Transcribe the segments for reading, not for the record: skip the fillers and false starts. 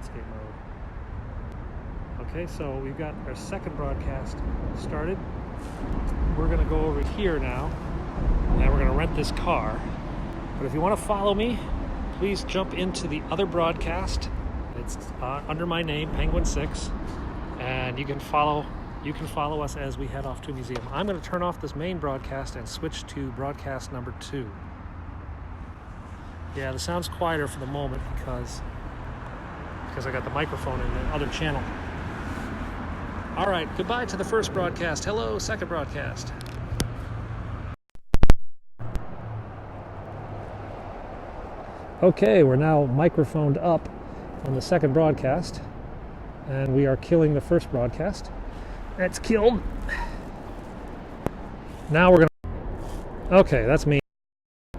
landscape mode. Okay, so we've got our second broadcast started. We're gonna go over here now, and we're gonna rent this car. But if you want to follow me, please jump into the other broadcast. It's under my name, Penguin6, and you can follow us as we head off to a museum. I'm going to turn off this main broadcast and switch to broadcast number 2. Yeah, the sound's quieter for the moment because I got the microphone in the other channel. All right, goodbye to the first broadcast. Hello, second broadcast. Okay, we're now microphoned up on the second broadcast, and we are killing the first broadcast. That's killed. Now we're gonna... Okay, that's me.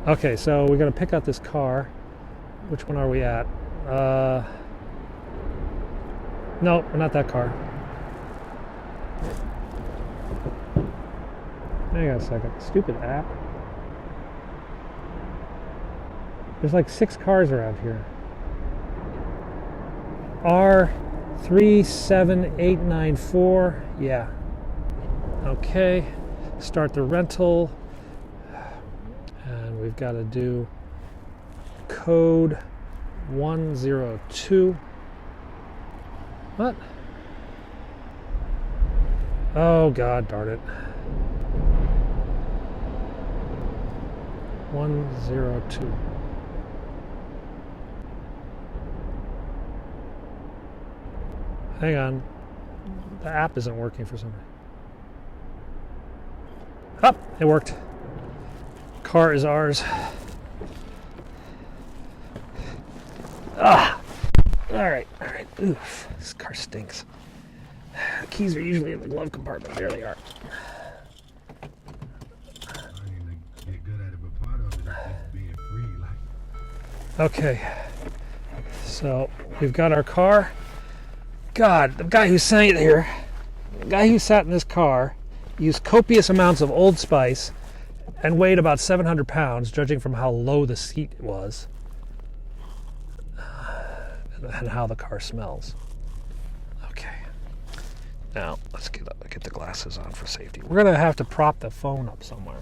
Okay, so we're gonna pick up this car. Which one are we at? No, we're not that car. Hang on a second. Stupid app. There's like 6 cars around here. R37894. Yeah. Okay. Start the rental. And we've got to do code 102. What? Oh, God darn it. 102. Hang on. The app isn't working for some reason. Oh, it worked. Car is ours. Ah! Alright. Oof. This car stinks. The keys are usually in the glove compartment. There they are. Okay. So, we've got our car. God, the guy who sat in this car used copious amounts of Old Spice and weighed about 700 pounds, judging from how low the seat was and how the car smells. Okay. Now, let's get the glasses on for safety. We're going to have to prop the phone up somewhere.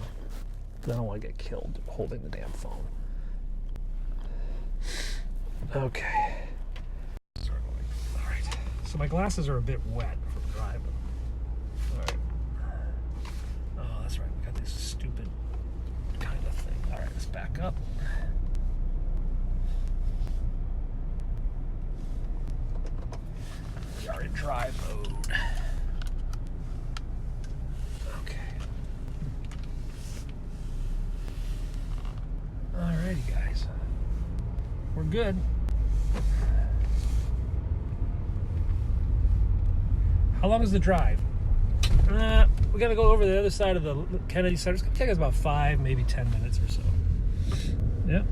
I don't want to get killed holding the damn phone. Okay. So my glasses are a bit wet from driving. Alright. Oh, that's right. We got this stupid kind of thing. Alright, let's back up. We are in drive mode. Okay. Alrighty, guys. We're good. How long is the drive? We gotta go over the other side of the Kennedy Center. It's gonna take us about 5, maybe 10 minutes or so. Yep.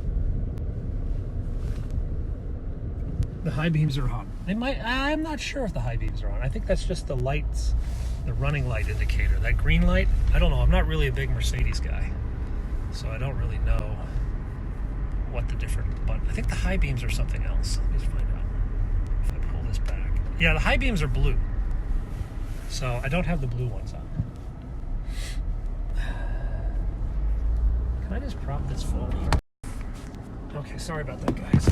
The high beams are on. I'm not sure if the high beams are on. I think that's just the lights, the running light indicator. That green light, I don't know. I'm not really a big Mercedes guy, so I don't really know what the different, but I think the high beams are something else. Let me just find out. If I pull this back. Yeah, the high beams are blue. So I don't have the blue ones on. Can I just prop this phone here? Okay, sorry about that, guys.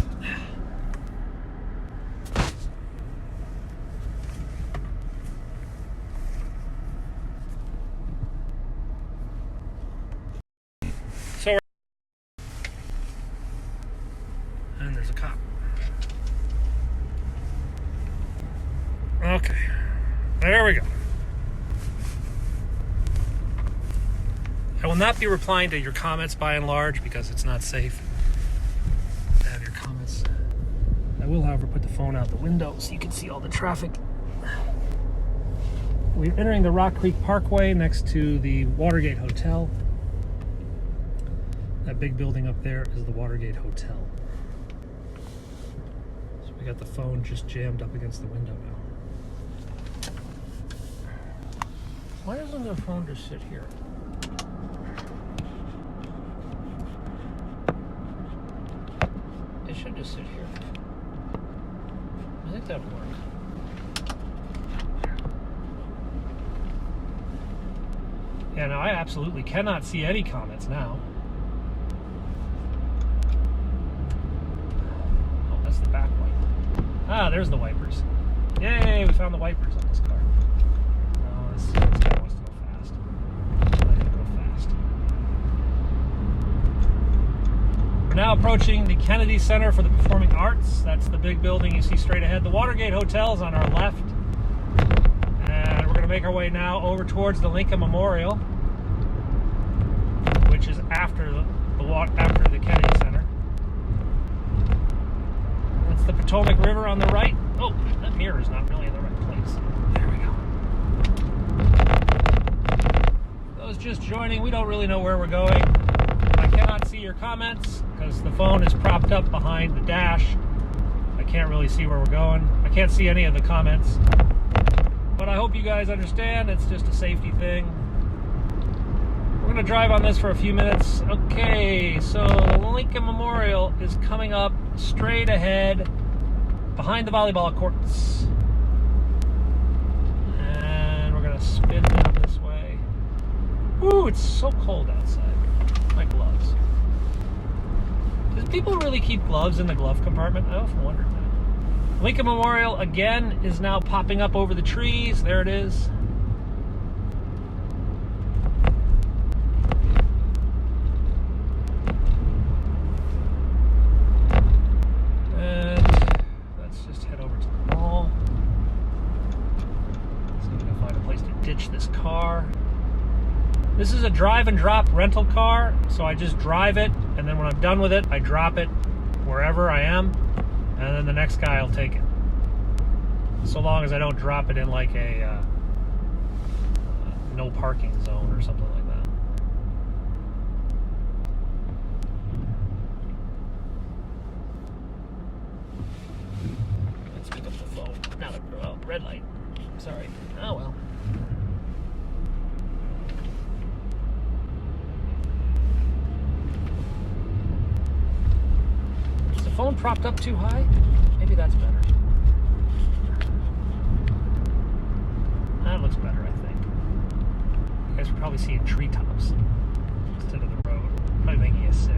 So, and there's a cop. Okay. There we go. I will not be replying to your comments by and large because it's not safe to have your comments. I will, however, put the phone out the window so you can see all the traffic. We're entering the Rock Creek Parkway next to the Watergate Hotel. That big building up there is the Watergate Hotel. So we got the phone just jammed up against the window now. Why doesn't the phone just sit here? It should just sit here. I think that would work. Yeah, no, I absolutely cannot see any comments now. Oh, that's the back wiper. Ah, there's the wipers. Yay, we found the wipers on this car. No, this guy wants to go fast. I need to go fast. We're now approaching the Kennedy Center for the Performing Arts. That's the big building you see straight ahead. The Watergate Hotel is on our left. And we're going to make our way now over towards the Lincoln Memorial, which is after the Kennedy Center. That's the Potomac River on the right. Oh, that mirror is not really in the right place. There we go. Those just joining, we don't really know where we're going. I cannot see your comments because the phone is propped up behind the dash. I can't really see where we're going. I can't see any of the comments. But I hope you guys understand, it's just a safety thing. We're going to drive on this for a few minutes. Okay, so the Lincoln Memorial is coming up straight ahead behind the volleyball courts. And we're going to spin down this way. Ooh, it's so cold outside. My gloves. Do people really keep gloves in the glove compartment? I often wondered that. Lincoln Memorial, again, is now popping up over the trees. There it is. And let's just head over to the mall. See if we can find a place to ditch this car. This is a drive and drop rental car, so I just drive it, and then when I'm done with it, I drop it wherever I am. And then the next guy will take it. So long as I don't drop it in like a no parking zone or something like that. Let's pick up the phone. Now, oh, red light. Sorry. Oh well. Is the phone propped up too high? Maybe that's better. That looks better, I think. You guys are probably seeing treetops instead of the road. Probably making you sick.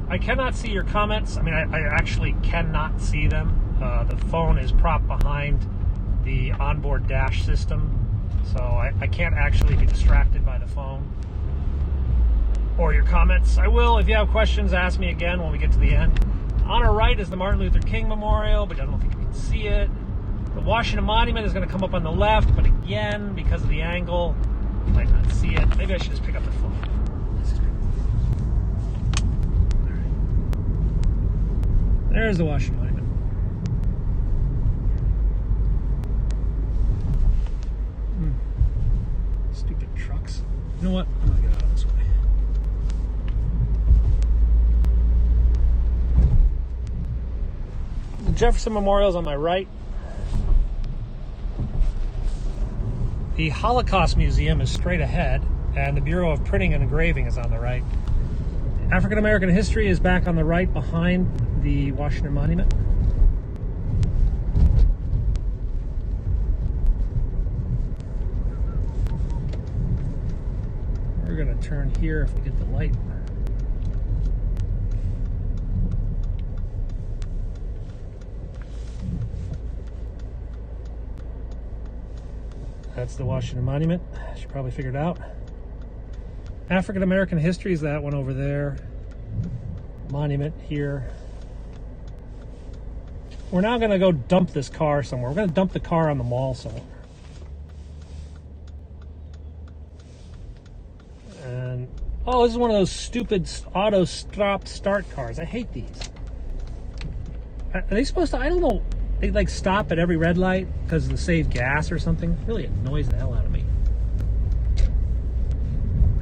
I cannot see your comments. I mean, I actually cannot see them. The phone is propped behind the onboard dash system, so I can't actually be distracted by the phone or your comments. I will, if you have questions, ask me again when we get to the end. On our right is the Martin Luther King Memorial, but I don't think you can see it. The Washington Monument is going to come up on the left, but again, because of the angle, you might not see it. Maybe I should just pick up the phone. There's the Washington Monument. Stupid trucks. You know what? I'm gonna get out of this way. The Jefferson Memorial is on my right. The Holocaust Museum is straight ahead, and the Bureau of Printing and Engraving is on the right. African American history is back on the right behind the Washington Monument. We're going to turn here if we get the light. That's the Washington Monument. You should probably figure it out. African American history is that one over there. Monument here. We're now going to go dump this car somewhere. We're going to dump the car on the mall somewhere. And oh, this is one of those stupid auto start cars. I hate these. Are they supposed to? I don't know. They like stop at every red light because of the save gas or something. It really annoys the hell out of me.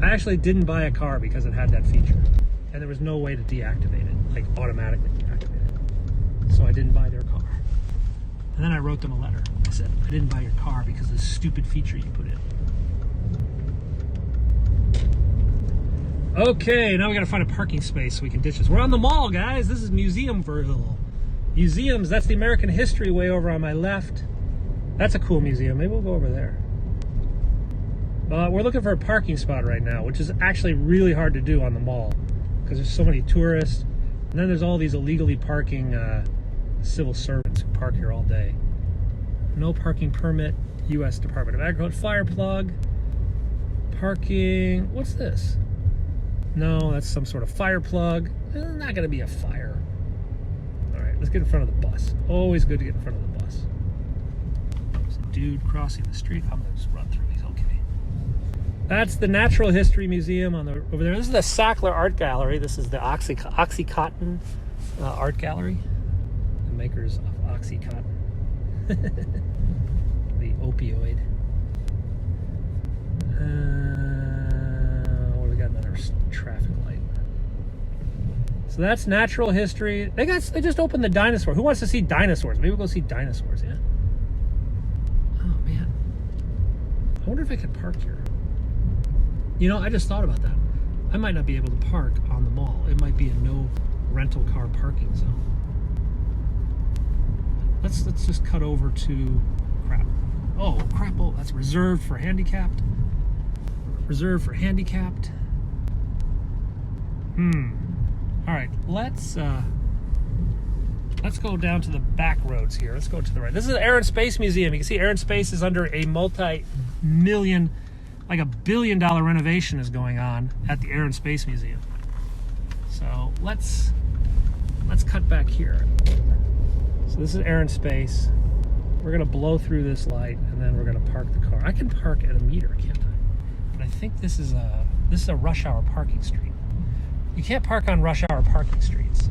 I actually didn't buy a car because it had that feature, and there was no way to deactivate it, like automatically deactivate it. So I didn't buy their car. And then I wrote them a letter. I said, I didn't buy your car because of this stupid feature you put in. Okay, now we gotta find a parking space so we can ditch this. We're on the mall, guys. This is Museumville. Museums, that's the American History way over on my left. That's a cool museum. Maybe we'll go over there. We're looking for a parking spot right now, which is actually really hard to do on the mall because there's so many tourists. And then there's all these illegally parking civil servants who park here all day. No parking permit, U.S. Department of Agriculture. Fire plug. Parking. What's this? No, that's some sort of fire plug. There's not going to be a fire. All right, let's get in front of the bus. Always good to get in front of the bus. There's a dude crossing the street. I'm going to just run through. He's okay. That's the Natural History Museum over there. This is the Sackler Art Gallery. This is the Oxycontin Art Gallery. The makers of Oxycontin. The opioid. We got another traffic light. So that's natural history. They just opened the dinosaur. Who wants to see dinosaurs? Maybe we'll go see dinosaurs, yeah? Oh, man. I wonder if I could park here. You know, I just thought about that. I might not be able to park on the mall. It might be a no rental car parking zone. Let's just cut over to crap. Oh, crap. Oh, that's reserved for handicapped. Reserved for handicapped. All right, let's go down to the back roads here. Let's go to the right. This is the Air and Space Museum. You can see Air and Space is under a multi-million, like $1 billion renovation is going on at the Air and Space Museum. So let's cut back here. So this is Air and Space. We're gonna blow through this light and then we're gonna park the car. I can park at a meter, can't I? But I think this is a rush hour parking street. You can't park on rush hour parking streets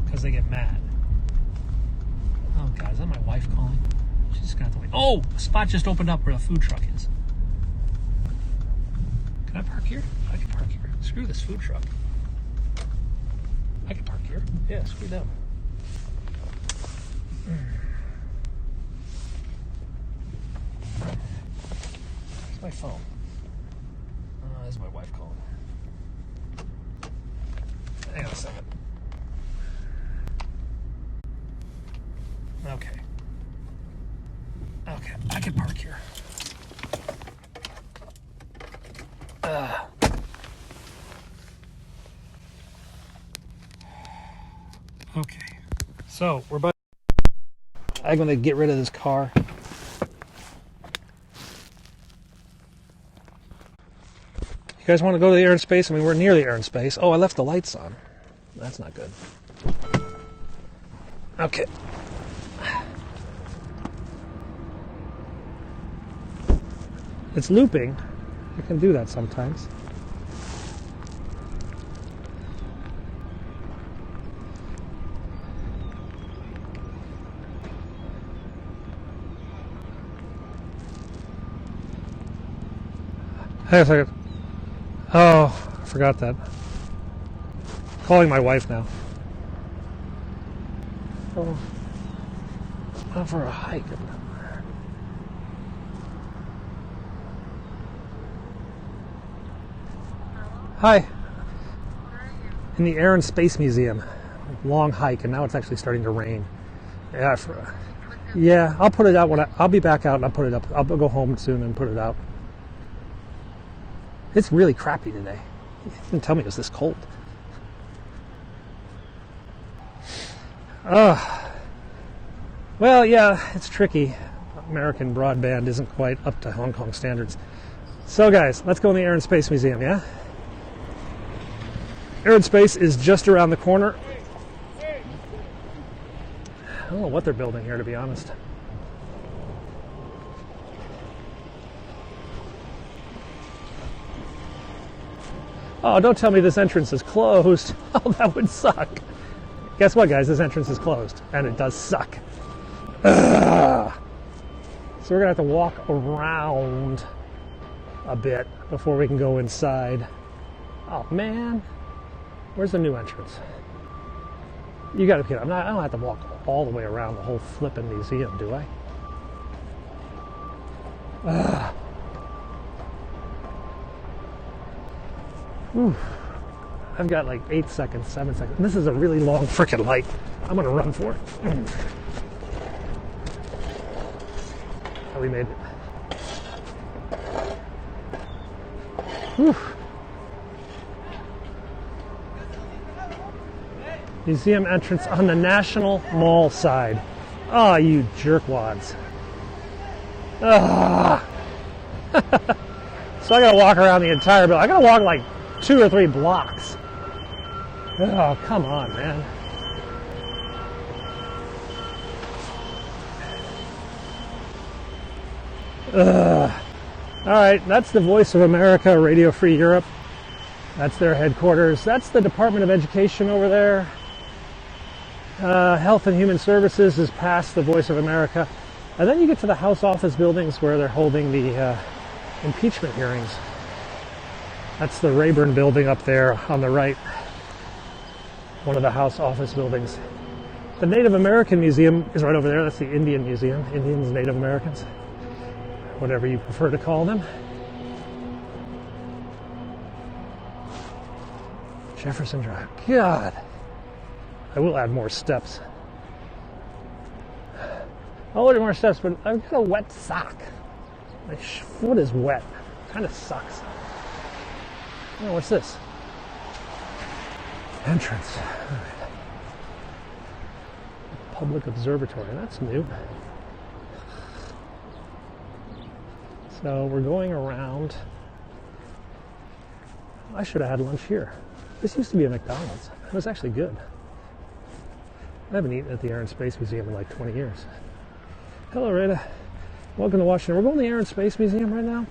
because they get mad. Oh God, is that my wife calling? She's just gonna have to wait. Oh, a spot just opened up where the food truck is. Can I park here? I can park here. Screw this food truck. I can park here. Yeah, screw them. Where's my phone? This is my wife calling. Hang on a second. Okay, I can park here. Okay, so I'm gonna get rid of this car. You guys want to go to the Air and Space? I mean, we're near the Air and Space. Oh, I left the lights on. That's not good. Okay. It's looping. I can do that sometimes. Hang on a second. Oh, I forgot that. Calling my wife now. Oh, out for a hike. Hi. Where are you? In the Air and Space Museum. Long hike, and now it's actually starting to rain. Yeah, I'll put it out I'll be back out and I'll put it up. I'll go home soon and put it out. It's really crappy today. You didn't tell me it was this cold. Well, yeah, it's tricky. American broadband isn't quite up to Hong Kong standards. So, guys, let's go in the Air and Space Museum, yeah? Air and Space is just around the corner. I don't know what they're building here, to be honest. Oh, don't tell me this entrance is closed. Oh, that would suck. Guess what, guys? This entrance is closed, and it does suck. Ugh. So we're going to have to walk around a bit before we can go inside. Oh, man. Where's the new entrance? You got to be kidding. I don't have to walk all the way around the whole flippin' museum, do I? Ugh. Whew. I've got like 8 seconds, 7 seconds. This is a really long frickin' light. I'm gonna run for it. Oh, we made it. Whew. Museum entrance on the National Mall side. Oh, you jerkwads. Ah. So I gotta walk around the entire building. I gotta walk like 2 or 3 blocks. Oh, come on, man. All right, that's the Voice of America, Radio Free Europe. That's their headquarters. That's the Department of Education over there. Health and Human Services is past the Voice of America. And then you get to the House office buildings where they're holding the impeachment hearings. That's the Rayburn building up there on the right. One of the House office buildings. The Native American Museum is right over there. That's the Indian Museum. Indians, Native Americans. Whatever you prefer to call them. Jefferson Drive. God. I will add more steps. I'll add more steps, but I've got a wet sock. My foot is wet. Kind of sucks. Oh, what's this? Entrance. All right. Public Observatory. That's new. So we're going around. I should have had lunch here. This used to be a McDonald's. It was actually good. I haven't eaten at the Air and Space Museum in like 20 years. Hello, Rita. Welcome to Washington. We're going to the Air and Space Museum right now.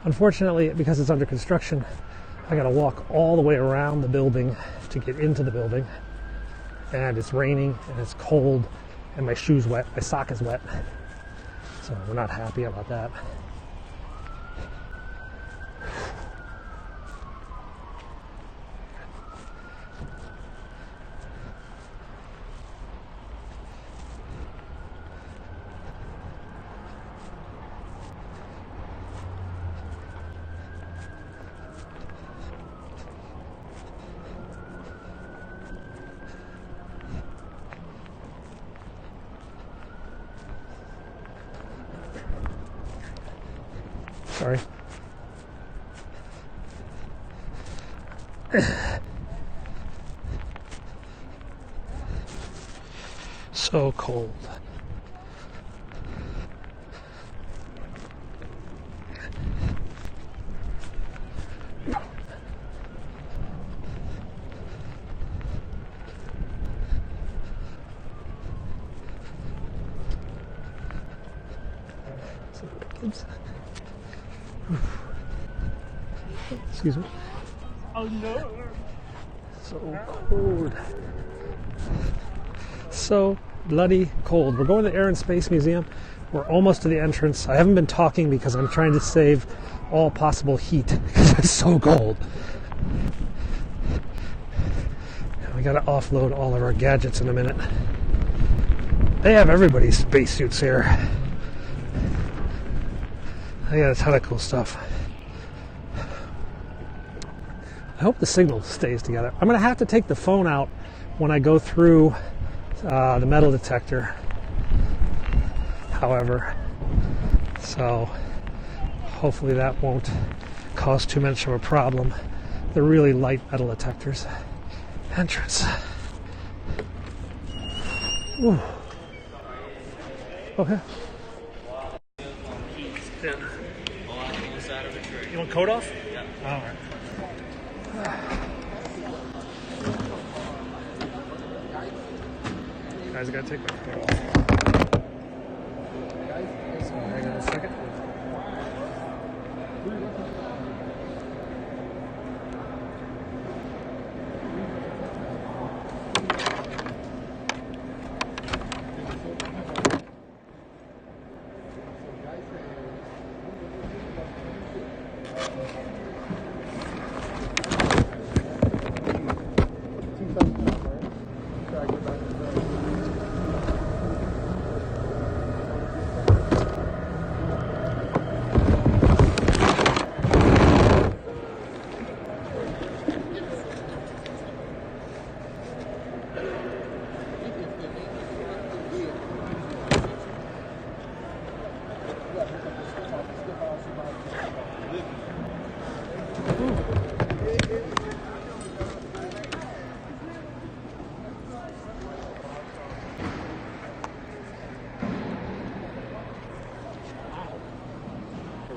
Unfortunately, because it's under construction, I got to walk all the way around the building to get into the building. And it's raining and it's cold and my shoe's wet. My sock is wet. So we're not happy about that. Sorry. So cold. Excuse me. Oh no! So cold. So bloody cold. We're going to the Air and Space Museum. We're almost to the entrance. I haven't been talking because I'm trying to save all possible heat because it's so cold. We got to offload all of our gadgets in a minute. They have everybody's spacesuits here. I got a ton of cool stuff. I hope the signal stays together. I'm going to have to take the phone out when I go through the metal detector, however. So hopefully that won't cause too much of a problem. They're really light metal detectors. Entrance. Ooh. Okay. Yeah. You want coat off? Yeah. All right. Guys, I gotta take my coat off. So hang on a second.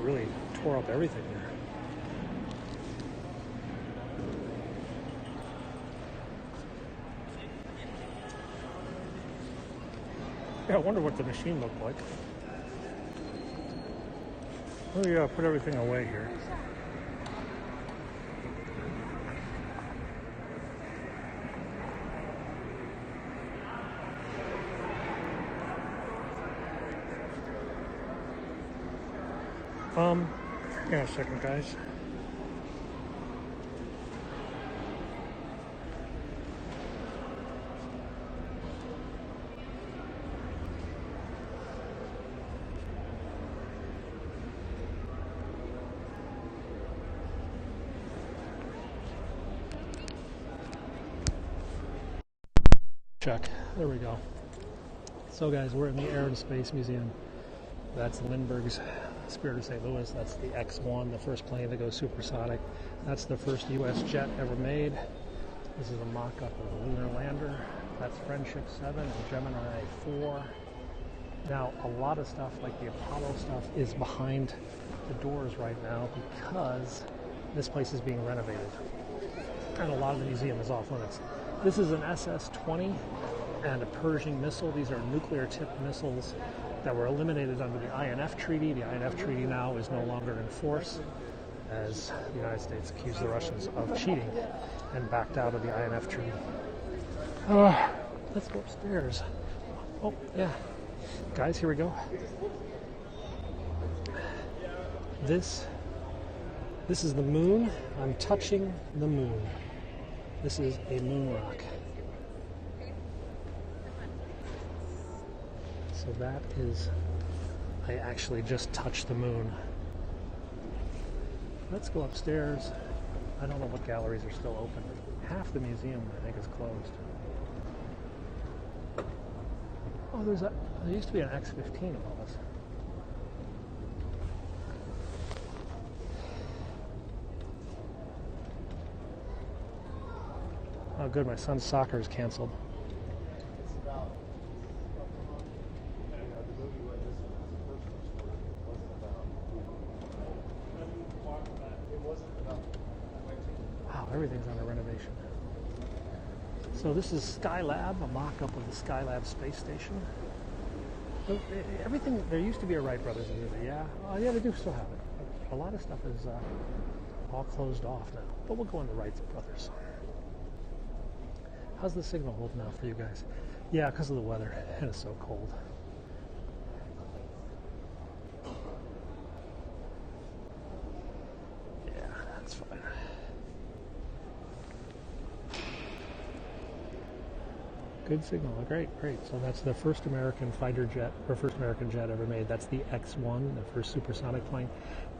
really tore up everything there. Yeah, I wonder what the machine looked like. Let me put everything away here. Hang on a second, guys. Check. There we go. So guys, we're in the Air and Space Museum. That's Lindbergh's Spirit of St. Louis. That's the X-1, the first plane that goes supersonic. That's the first U.S. jet ever made. This is a mock-up of the lunar lander. That's Friendship 7 and Gemini 4. Now, a lot of stuff, like the Apollo stuff, is behind the doors right now because this place is being renovated. And a lot of the museum is off limits. This is an SS-20 and a Pershing missile. These are nuclear-tipped missiles that were eliminated under the INF Treaty. The INF Treaty now is no longer in force, as the United States accused the Russians of cheating and backed out of the INF Treaty. Let's go upstairs. Oh, yeah. Guys, here we go. This is the moon. I'm touching the moon. This is a moon rock. So that is, I actually just touched the moon. Let's go upstairs. I don't know what galleries are still open. Half the museum, I think, is closed. Oh, there used to be an X-15 above us. Oh, good, my son's soccer is canceled. Wow, everything's under renovation. So this is Skylab, a mock-up of the Skylab space station. So everything, there used to be a Wright Brothers exhibit, yeah. Yeah, they do still have it. A lot of stuff is all closed off now, but we'll go into Wright Brothers. How's the signal holding out for you guys? Yeah, because of the weather, and it's so cold. Yeah, that's fine. Good signal. Great, great. So that's the first American fighter jet, or first American jet ever made. That's the X-1, the first supersonic plane.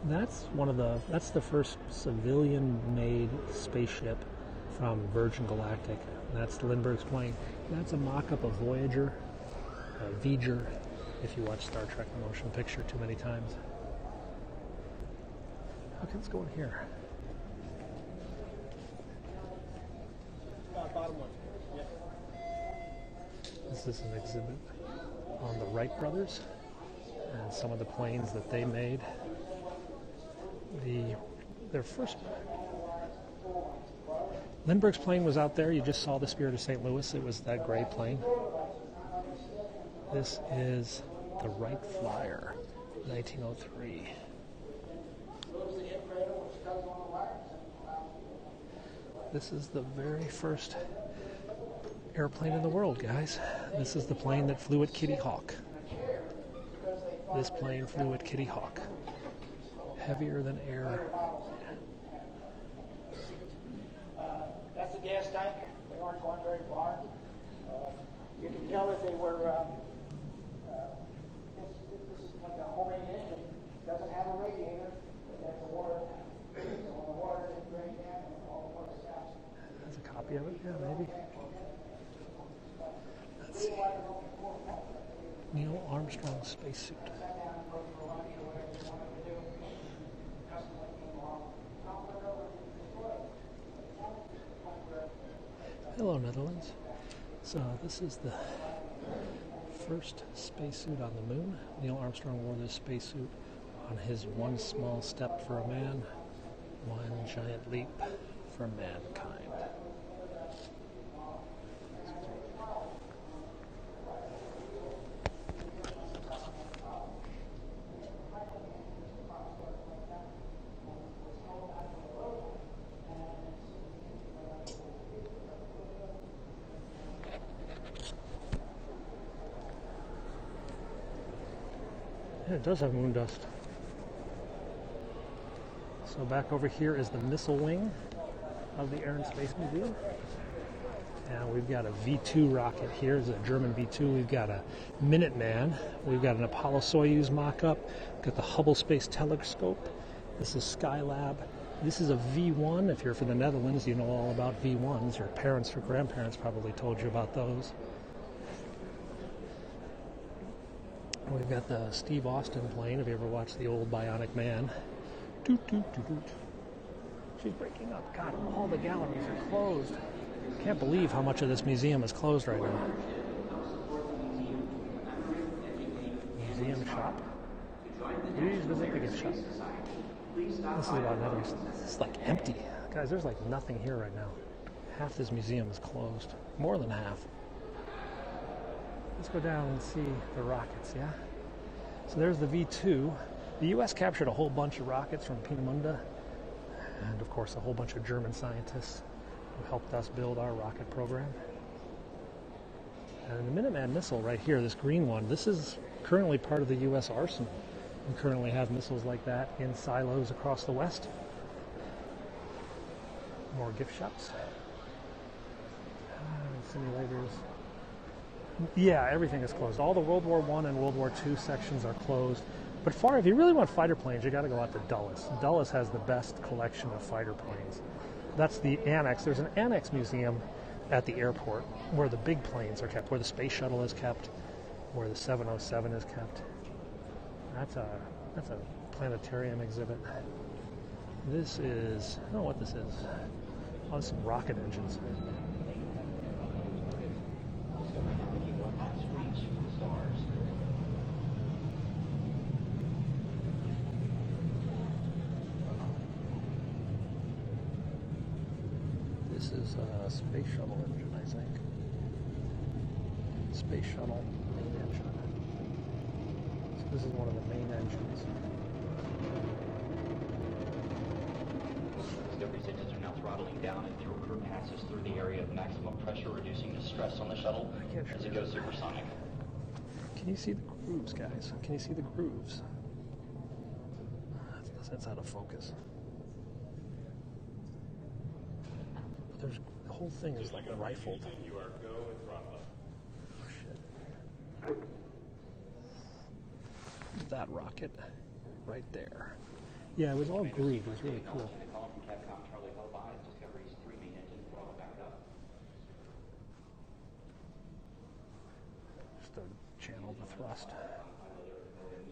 That's the first civilian-made spaceship from Virgin Galactic. That's Lindbergh's plane. That's a mock-up of Voyager, V'ger, if you watch Star Trek the motion picture too many times. Okay, let's go in here. Bottom one. Yeah. This is an exhibit on the Wright brothers and some of the planes that they made. Their first Lindbergh's plane was out there. You just saw the Spirit of St. Louis. It was that gray plane. This is the Wright Flyer, 1903. This is the very first airplane in the world, guys. This is the plane that flew at Kitty Hawk. This plane flew at Kitty Hawk. Heavier than air. That's the gas tank. They weren't going very far. You can tell that they were. This is like a homemade engine. Doesn't have a radiator. It has a water tank. So when the water is drained down, all the water stops. That's a copy of it. Yeah, maybe. Let's see. Neil Armstrong spacesuit. Hello, Netherlands. So this is the first spacesuit on the moon. Neil Armstrong wore this spacesuit on his one small step for a man, one giant leap for mankind. Yeah, it does have moon dust. So back over here is the missile wing of the Air and Space Museum. And we've got a V-2 rocket here. It's a German V-2. We've got a Minuteman. We've got an Apollo-Soyuz mock-up. We've got the Hubble Space Telescope. This is Skylab. This is a V1. If you're from the Netherlands, you know all about V1s. Your parents or grandparents probably told you about those. We've got the Steve Austin plane. Have you ever watched the old Bionic Man? Doot, doot, doot, doot. She's breaking up. God, all the galleries are closed. Can't believe how much of this museum is closed right now. Museum shop. Please visit the gift shop. This is about another. This is like empty. Guys, there's like nothing here right now. Half this museum is closed. More than half. Let's go down and see the rockets, yeah? So there's the V-2. The U.S. captured a whole bunch of rockets from Peenemünde, and of course a whole bunch of German scientists who helped us build our rocket program. And the Minuteman missile right here, this green one, this is currently part of the U.S. arsenal. We currently have missiles like that in silos across the West. More gift shops. Simulators. Yeah, everything is closed. All the World War I and World War II sections are closed. But if you really want fighter planes, you got to go out to Dulles. Dulles has the best collection of fighter planes. That's the annex. There's an annex museum at the airport where the big planes are kept, where the space shuttle is kept, where the 707 is kept. That's a planetarium exhibit. This is, I don't know what this is. Oh, this is some rocket engines. This is a space shuttle engine, I think. Space shuttle main engine. So this is one of the main engines. Discovery's engines are now throttling down as the rotor passes through the area of maximum pressure, reducing the stress on the shuttle as it goes supersonic. Can you see the grooves, guys? Can you see the grooves? That's out of focus. But the whole thing is like rifled. Oh, shit. That rocket right there. Yeah, it was all grooved. It was really cool. Just to channel the thrust.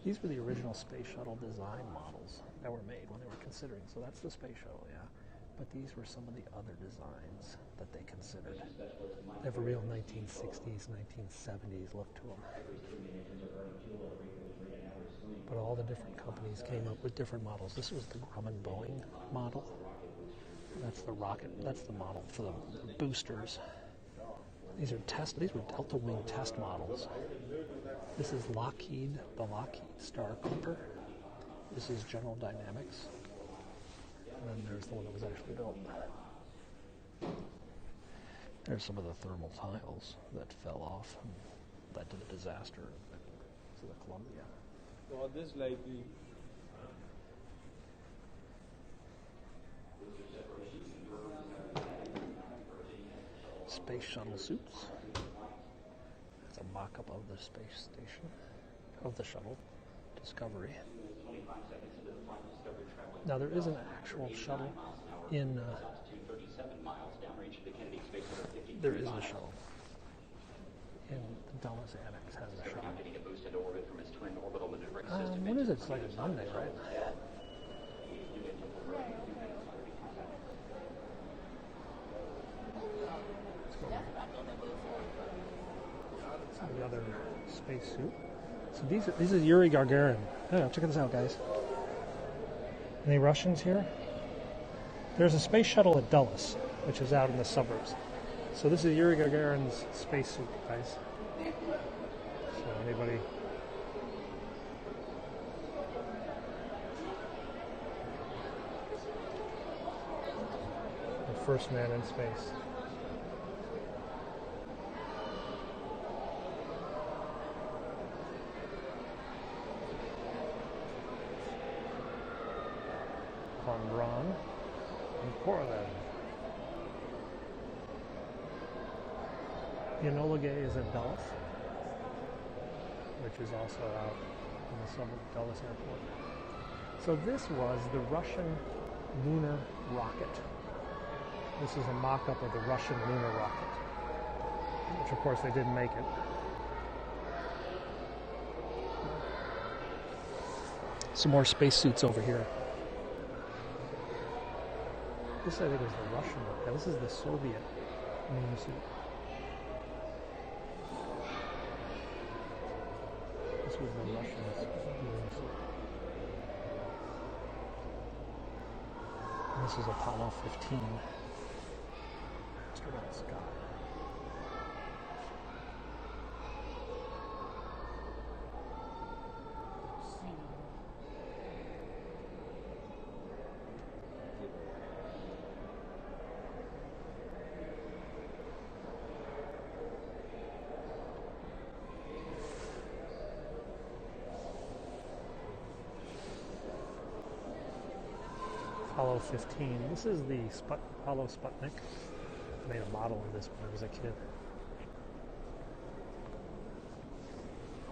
These were the original space shuttle design models that were made when they were considering. So that's the space shuttle, yeah. But these were some of the other designs that they considered. They have a real 1960s, 1970s look to them. But all the different companies came up with different models. This was the Grumman-Boeing model. That's the rocket. That's the model for the boosters. These were Delta Wing test models. This is Lockheed, the Lockheed Star Clipper. This is General Dynamics. And then there's the one that was actually built. There's some of the thermal tiles that fell off and led to the disaster to the Columbia. So this like the space shuttle suits. It's a mock-up of the space station, of the shuttle, Discovery. Now there is an actual shuttle in, there is a shuttle in the Dulles Annex has a shuttle. What is it? It's like a Monday, right? The other space suit. So this is Yuri Gagarin. Oh, check this out, guys. Any Russians here? There's a space shuttle at Dulles, which is out in the suburbs. So this is Yuri Gagarin's spacesuit, guys. So anybody... The first man in space. Von Braun and Portland. Enola Gay is at Dulles, which is also out in the suburb of Dulles Airport. So this was the Russian lunar rocket. This is a mock-up of the Russian lunar rocket, which of course they didn't make it. Some more spacesuits over here. This I think is the Russian one. Yeah, this is the Soviet moon suit. This was the Russian moon suit. And this is Apollo 15. Astronaut Scott. Apollo 15. This is the Apollo Sputnik. I made a model of this when I was a kid.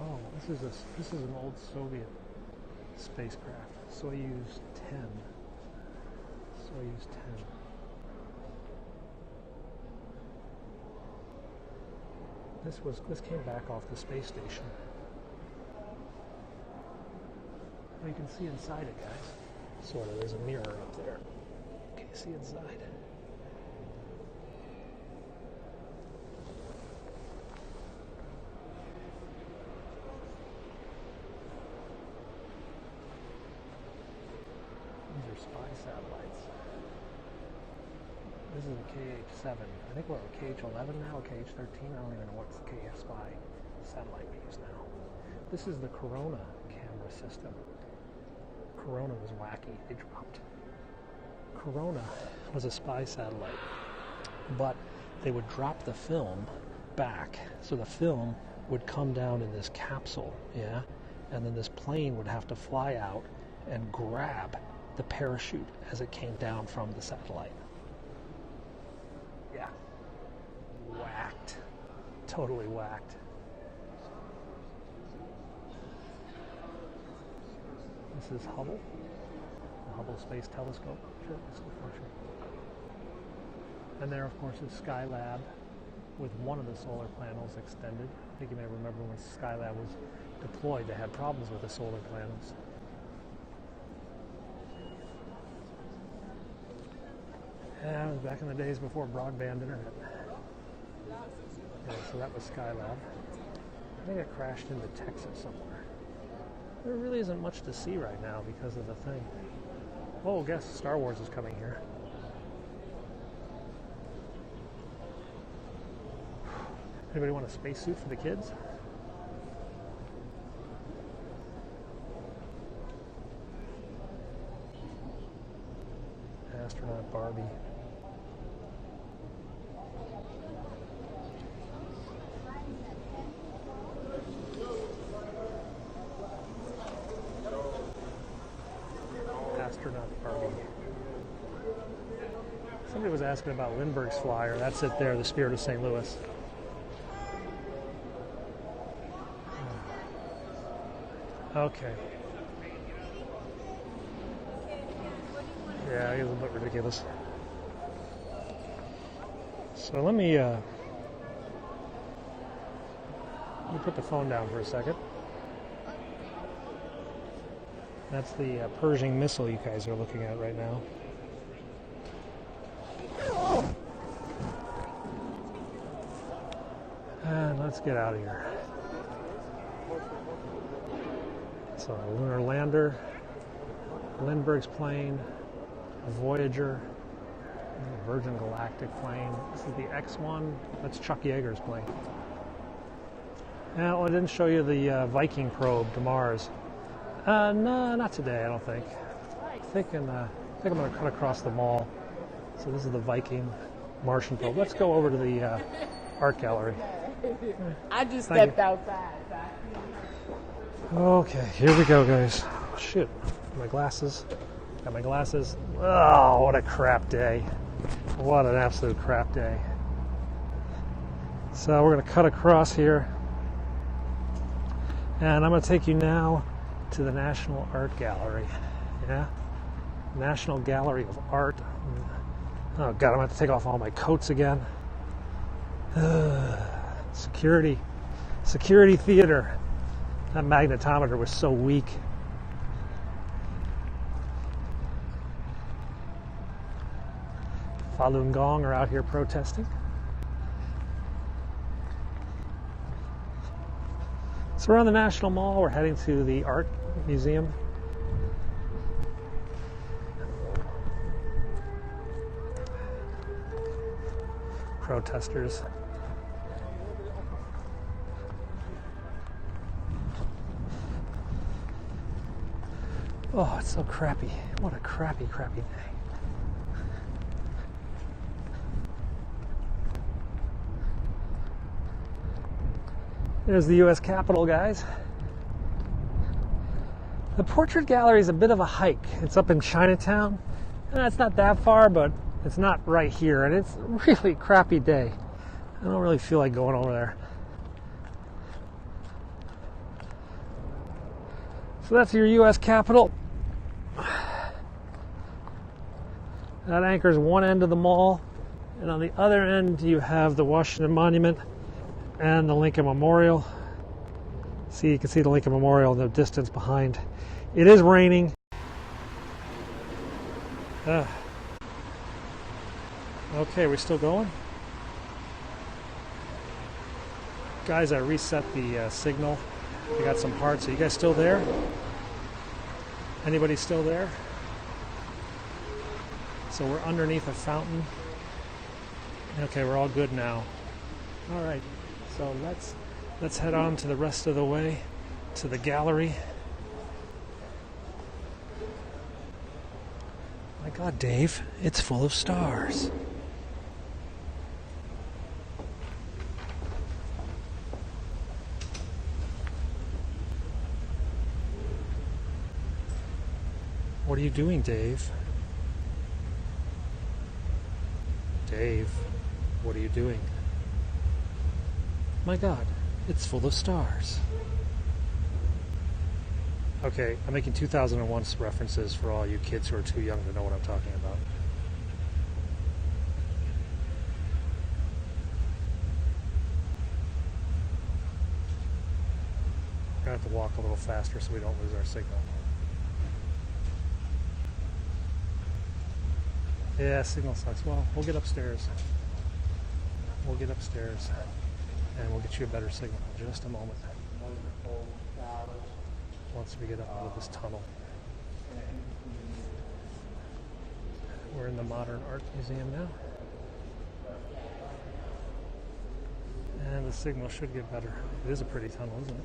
Oh, this is an old Soviet spacecraft. Soyuz 10. Soyuz 10. This came back off the space station. Well, you can see inside it, guys. Sort of. There's a mirror up there. Can you see inside? These are spy satellites. This is a KH-7. I think we're on KH-11 now, or KH-13. I don't even know what's the KH spy satellite we use now. This is the Corona camera system. Corona was wacky. They dropped. Corona was a spy satellite, but they would drop the film back. So the film would come down in this capsule, yeah? And then this plane would have to fly out and grab the parachute as it came down from the satellite. Yeah. Whacked. Totally whacked. This is Hubble, the Hubble Space Telescope. Sure, it's still functioning. And there, of course, is Skylab with one of the solar panels extended. I think you may remember when Skylab was deployed, they had problems with the solar panels. And it was back in the days before broadband internet. Yeah, so that was Skylab. I think it crashed into Texas somewhere. There really isn't much to see right now because of the thing. Oh, guess Star Wars is coming here. Anybody want a spacesuit for the kids? Astronaut Barbie. Astronaut Barbie. Somebody was asking about Lindbergh's flyer. That's it there, the Spirit of St. Louis. Okay. Yeah, it was a bit ridiculous. So let me put the phone down for a second. That's the Pershing missile you guys are looking at right now. And let's get out of here. So a lunar lander Lindbergh's plane, a Voyager, a Virgin Galactic plane. This is the X1. That's Chuck Yeager's plane. Well, I didn't show you the Viking probe to Mars. No, not today, I don't think. I think I'm going to cut across the mall. So this is the Viking Martian probe. Let's go over to the art gallery. I just stepped outside. Okay, here we go, guys. Oh, shit, my glasses. Got my glasses. Oh, what a crap day. What an absolute crap day. So we're going to cut across here. And I'm going to take you now to the National Art Gallery. Yeah? National Gallery of Art. Oh, God, I'm going to have to take off all my coats again. Security theater. That magnetometer was so weak. Falun Gong are out here protesting. So we're on the National Mall. We're heading to the Art Museum. Protesters. Oh, it's so crappy. What a crappy day. There's the U.S. Capitol, guys. The portrait gallery is a bit of a hike. It's up in Chinatown. It's not that far, but it's not right here, and it's a really crappy day. I don't really feel like going over there. So that's your U.S. Capitol. That anchors one end of the mall, and on the other end you have the Washington Monument and the Lincoln Memorial. See, you can see the Lincoln Memorial in the distance behind. It is raining. Okay, we're still going? Guys, I reset the signal. I got some parts. Are you guys still there? Anybody still there? So we're underneath a fountain. Okay, we're all good now. All right, so let's head on to the rest of the way to the gallery. My God, Dave, it's full of stars. What are you doing, Dave? Dave, what are you doing? My God, it's full of stars. Okay, I'm making 2001 references for all you kids who are too young to know what I'm talking about. We're going to have to walk a little faster so we don't lose our signal. Yeah, signal sucks. Well, we'll get upstairs. We'll get upstairs and we'll get you a better signal in just a moment. Once we get up out of this tunnel. We're in the Modern Art Museum now. And the signal should get better. It is a pretty tunnel, isn't it?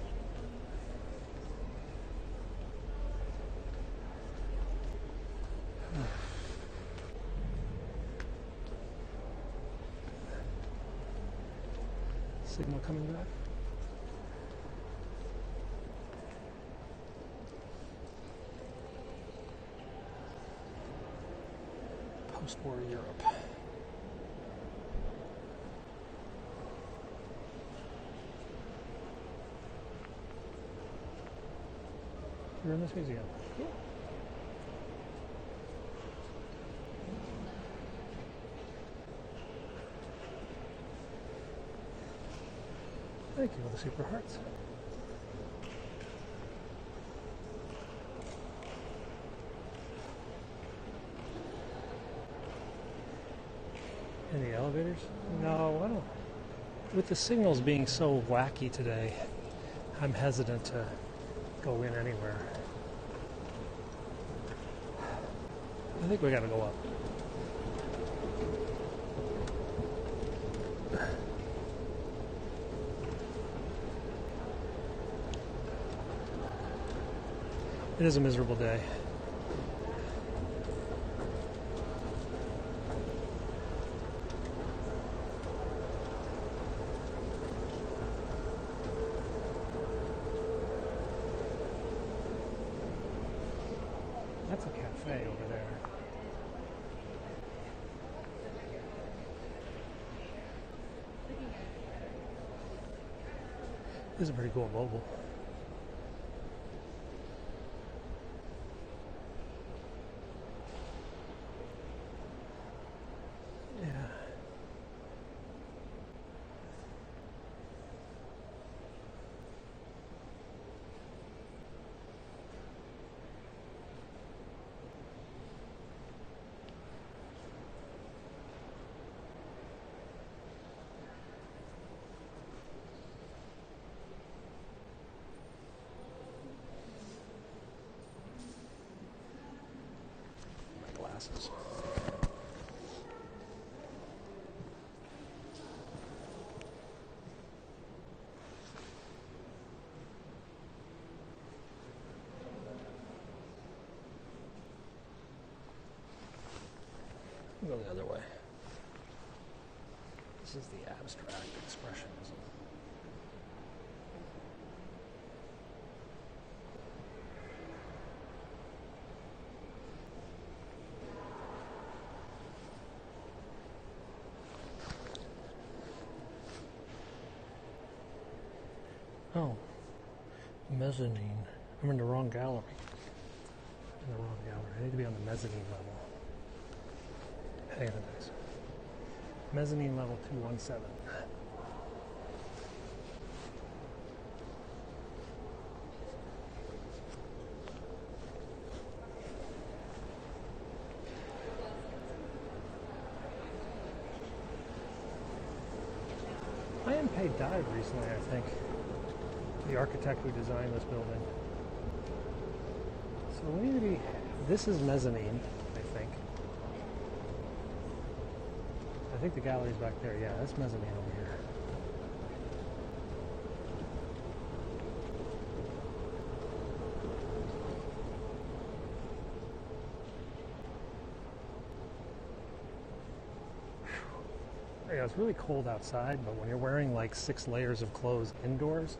Signal coming back. Post-war Europe. You're in this museum. Yeah. Thank you for the super hearts. Any elevators? No, I don't. With the signals being so wacky today, I'm hesitant to go in anywhere. think we gotta go up. It is a miserable day. That's a cafe over there. This is a pretty cool mobile. Yeah. My glasses. Go the other way. This is the abstract expressionism. Oh, mezzanine. I'm in the wrong gallery. In the wrong gallery. I need to be on the mezzanine level. Hang on, guys. Mezzanine level 217. IMK died recently, I think. The architect who designed this building. So we need to be. This is mezzanine, I think. I think the gallery's back there. Yeah, that's mezzanine over here. Yeah, it's really cold outside, but when you're wearing like 6 layers of clothes indoors,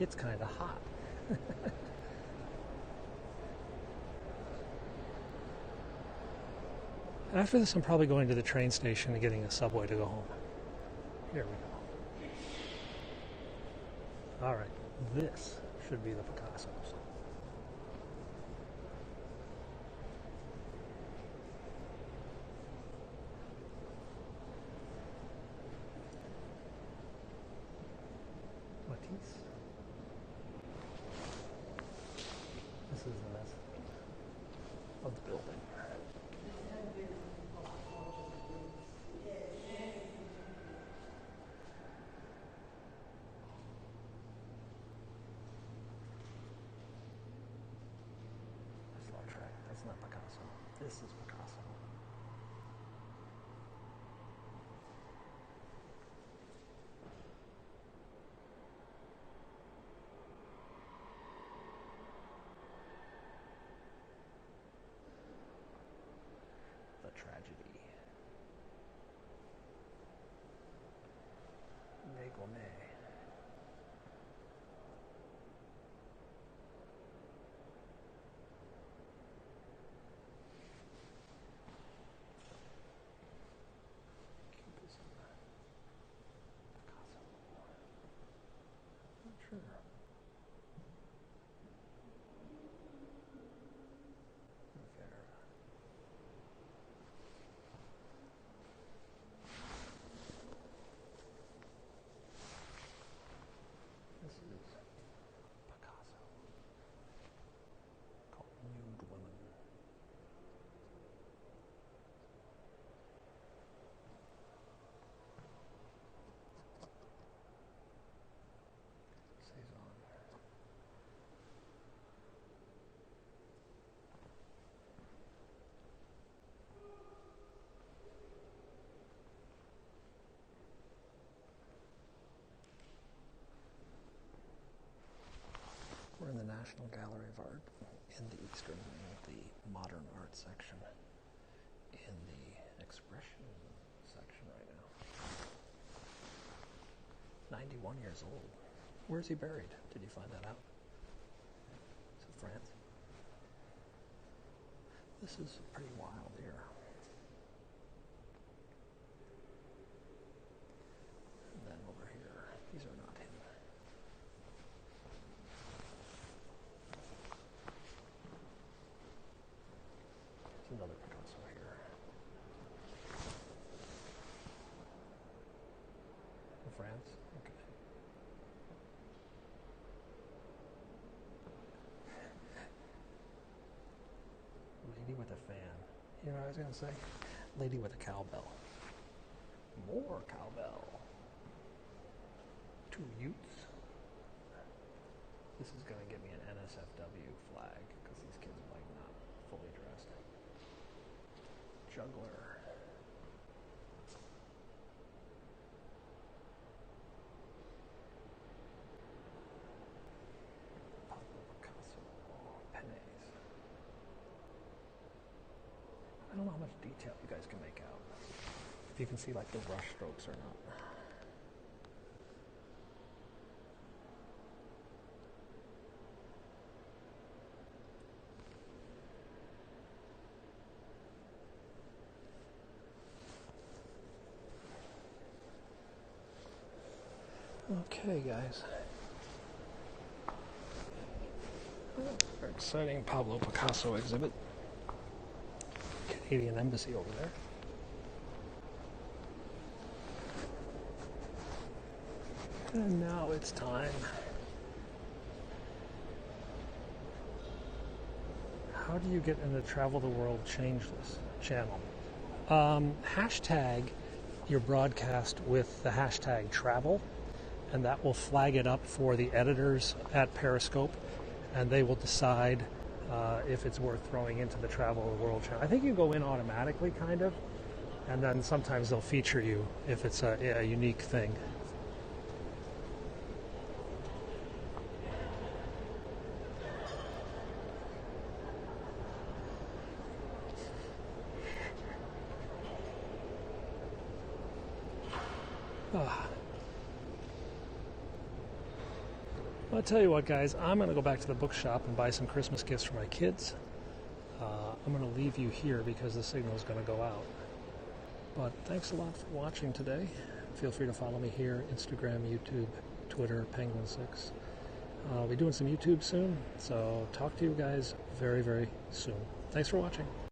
it's kind of hot. After this, I'm probably going to the train station and getting a subway to go home. Here we go. All right, this should be the Picasso's. Matisse. This is the mess of the building. That's Lautrec. That's not Picasso. This is Picasso. The tragedy. Les Gourmet. Cubism. Picasso. Not sure. of art in the Eastern Wing, the modern art section, in the expression section right now. 91 years old. Where's he buried? Did you find that out? Is it France? This is pretty wild here. And then over here, these are not him. There's another Picasso here. In France? Okay. Lady with a fan. You know what I was going to say? Lady with a cowbell. More cowbell. Two Utes. This is going to give me an NSFW flag because these kids are like not fully dressed. Juggler. Pablo Picasso. Pennies. I don't know how much detail you guys can make out. If you can see like the brush strokes or not. Okay, guys. Very exciting Pablo Picasso exhibit. Canadian Embassy over there. And now it's time. How do you get into Travel the World Changeless channel? Hashtag your broadcast with the hashtag travel, and that will flag it up for the editors at Periscope, and they will decide if it's worth throwing into the Travel the World channel. I think you go in automatically, kind of, and then sometimes they'll feature you if it's a unique thing. I'll tell you what, guys, I'm going to go back to the bookshop and buy some Christmas gifts for my kids. I'm going to leave you here because the signal is going to go out. But thanks a lot for watching today. Feel free to follow me here, Instagram, YouTube, Twitter, Penguin6. I'll be doing some YouTube soon, so talk to you guys very, very soon. Thanks for watching.